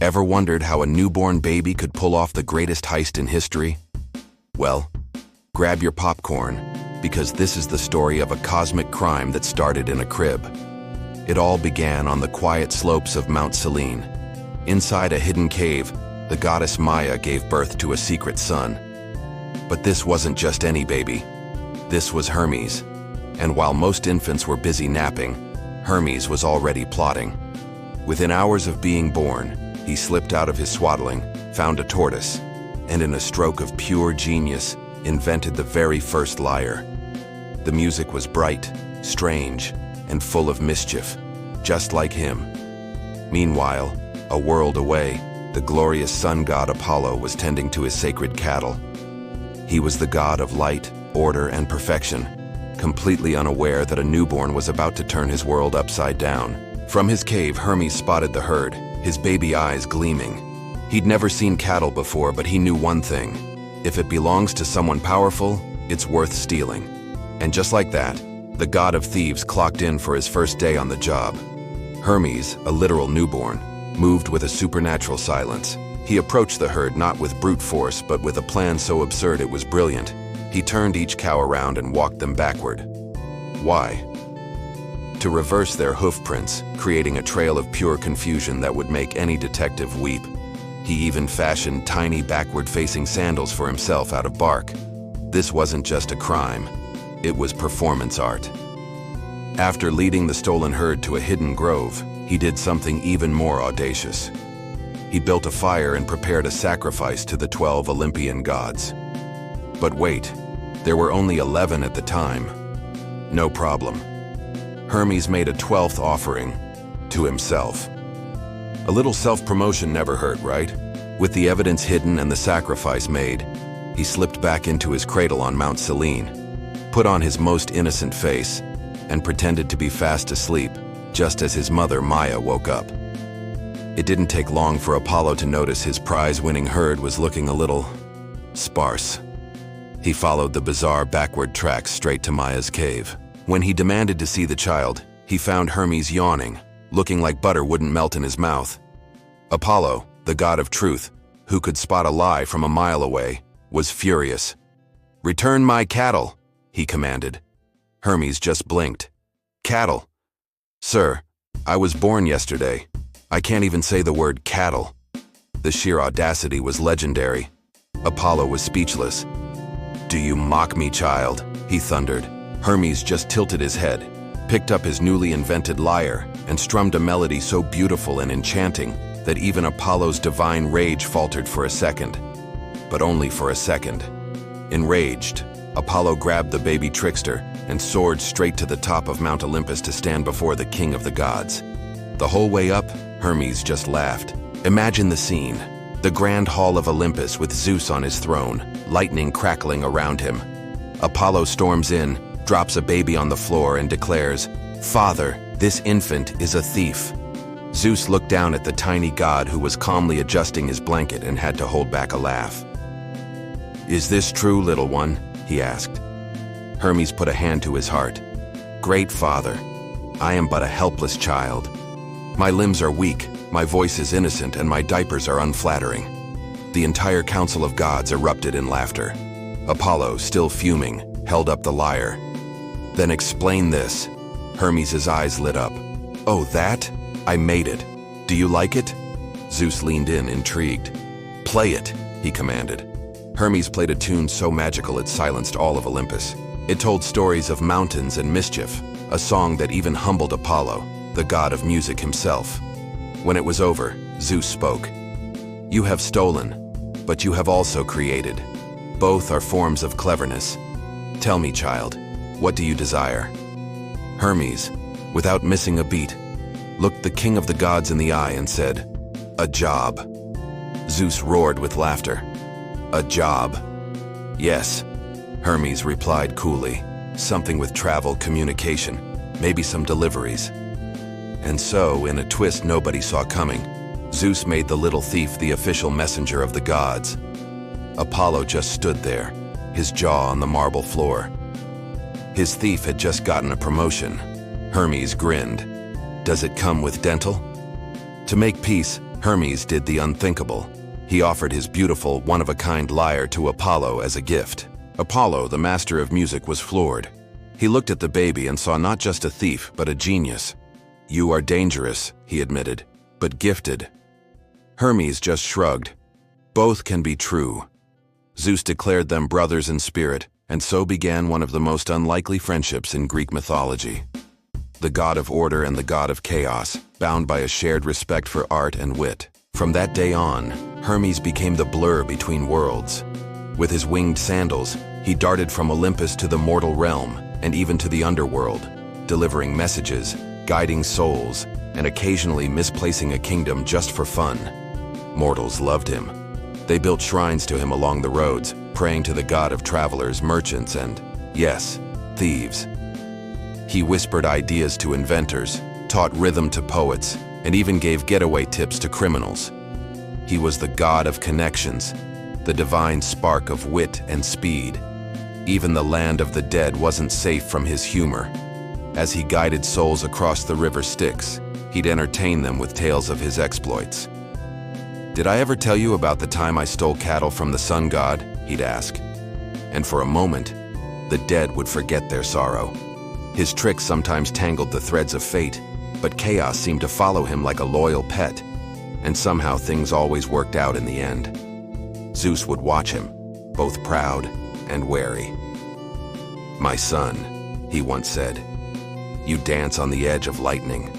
Ever wondered how a newborn baby could pull off the greatest heist in history? Well, grab your popcorn, because this is the story of a cosmic crime that started in a crib. It all began on the quiet slopes of Mount Selene. Inside a hidden cave, the goddess Maya gave birth to a secret son. But this wasn't just any baby. This was Hermes. And while most infants were busy napping, Hermes was already plotting. Within hours of being born, he slipped out of his swaddling, found a tortoise, and in a stroke of pure genius, invented the very first lyre. The music was bright, strange, and full of mischief, just like him. Meanwhile, a world away, the glorious sun god Apollo was tending to his sacred cattle. He was the god of light, order, and perfection, completely unaware that a newborn was about to turn his world upside down. From his cave, Hermes spotted the herd, his baby eyes gleaming. He'd never seen cattle before, but he knew one thing. If it belongs to someone powerful, it's worth stealing. And just like that, the god of thieves clocked in for his first day on the job. Hermes, a literal newborn, moved with a supernatural silence. He approached the herd not with brute force, but with a plan so absurd it was brilliant. He turned each cow around and walked them backward. Why? To reverse their hoof prints, creating a trail of pure confusion that would make any detective weep. He even fashioned tiny backward-facing sandals for himself out of bark. This wasn't just a crime, it was performance art. After leading the stolen herd to a hidden grove, he did something even more audacious. He built a fire and prepared a sacrifice to the 12 Olympian gods. But wait, there were only 11 at the time. No problem. Hermes made a 12th offering to himself. A little self-promotion never hurt, right? With the evidence hidden and the sacrifice made, he slipped back into his cradle on Mount Selene, put on his most innocent face, and pretended to be fast asleep, just as his mother Maya woke up. It didn't take long for Apollo to notice his prize-winning herd was looking a little sparse. He followed the bizarre backward tracks straight to Maya's cave. When he demanded to see the child, he found Hermes yawning, looking like butter wouldn't melt in his mouth. Apollo, the god of truth, who could spot a lie from a mile away, was furious. "Return my cattle," he commanded. Hermes just blinked. "Cattle? Sir, I was born yesterday. I can't even say the word cattle." The sheer audacity was legendary. Apollo was speechless. "Do you mock me, child?" he thundered. Hermes just tilted his head, picked up his newly invented lyre, and strummed a melody so beautiful and enchanting that even Apollo's divine rage faltered for a second. But only for a second. Enraged, Apollo grabbed the baby trickster and soared straight to the top of Mount Olympus to stand before the king of the gods. The whole way up, Hermes just laughed. Imagine the scene. The grand hall of Olympus with Zeus on his throne, lightning crackling around him. Apollo storms in, drops a baby on the floor and declares, "Father, this infant is a thief." Zeus looked down at the tiny god who was calmly adjusting his blanket and had to hold back a laugh. "Is this true, little one?" he asked. Hermes put a hand to his heart. "Great father, I am but a helpless child. My limbs are weak, my voice is innocent, and my diapers are unflattering." The entire council of gods erupted in laughter. Apollo, still fuming, held up the lyre. "Then explain this." Hermes' eyes lit up. "Oh, that? I made it. Do you like it?" Zeus leaned in, intrigued. "Play it," he commanded. Hermes played a tune so magical it silenced all of Olympus. It told stories of mountains and mischief, a song that even humbled Apollo, the god of music himself. When it was over, Zeus spoke. "You have stolen, but you have also created. Both are forms of cleverness. Tell me, child, what do you desire?" Hermes, without missing a beat, looked the king of the gods in the eye and said, "A job." Zeus roared with laughter. "A job?" "Yes," Hermes replied coolly. "Something with travel, communication, maybe some deliveries." And so, in a twist nobody saw coming, Zeus made the little thief the official messenger of the gods. Apollo just stood there, his jaw on the marble floor. His thief had just gotten a promotion. Hermes grinned. "Does it come with dental?" To make peace, Hermes did the unthinkable. He offered his beautiful, one-of-a-kind lyre to Apollo as a gift. Apollo, the master of music, was floored. He looked at the baby and saw not just a thief, but a genius. "You are dangerous," he admitted, "but gifted." Hermes just shrugged. Both can be true. Zeus declared them brothers in spirit, and so began one of the most unlikely friendships in Greek mythology. The god of order and the god of chaos, bound by a shared respect for art and wit. From that day on, Hermes became the blur between worlds. With his winged sandals, he darted from Olympus to the mortal realm, and even to the underworld, delivering messages, guiding souls, and occasionally misplacing a kingdom just for fun. Mortals loved him. They built shrines to him along the roads, praying to the god of travelers, merchants, and, yes, thieves. He whispered ideas to inventors, taught rhythm to poets, and even gave getaway tips to criminals. He was the god of connections, the divine spark of wit and speed. Even the land of the dead wasn't safe from his humor. As he guided souls across the river Styx, he'd entertain them with tales of his exploits. "Did I ever tell you about the time I stole cattle from the sun god?" he'd ask. And for a moment, the dead would forget their sorrow. His tricks sometimes tangled the threads of fate, but chaos seemed to follow him like a loyal pet, and somehow things always worked out in the end. Zeus would watch him, both proud and wary. "My son," he once said, "you dance on the edge of lightning."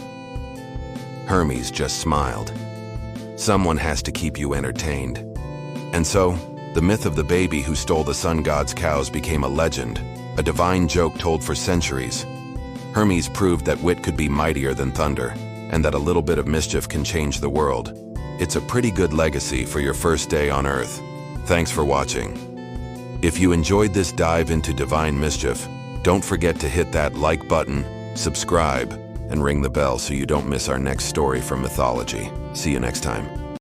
Hermes just smiled. Someone has to keep you entertained. And so, the myth of the baby who stole the sun god's cows became a legend, a divine joke told for centuries. Hermes proved that wit could be mightier than thunder, and that a little bit of mischief can change the world. It's a pretty good legacy for your first day on Earth. Thanks for watching. If you enjoyed this dive into divine mischief, don't forget to hit that like button, subscribe, and ring the bell so you don't miss our next story from mythology. See you next time.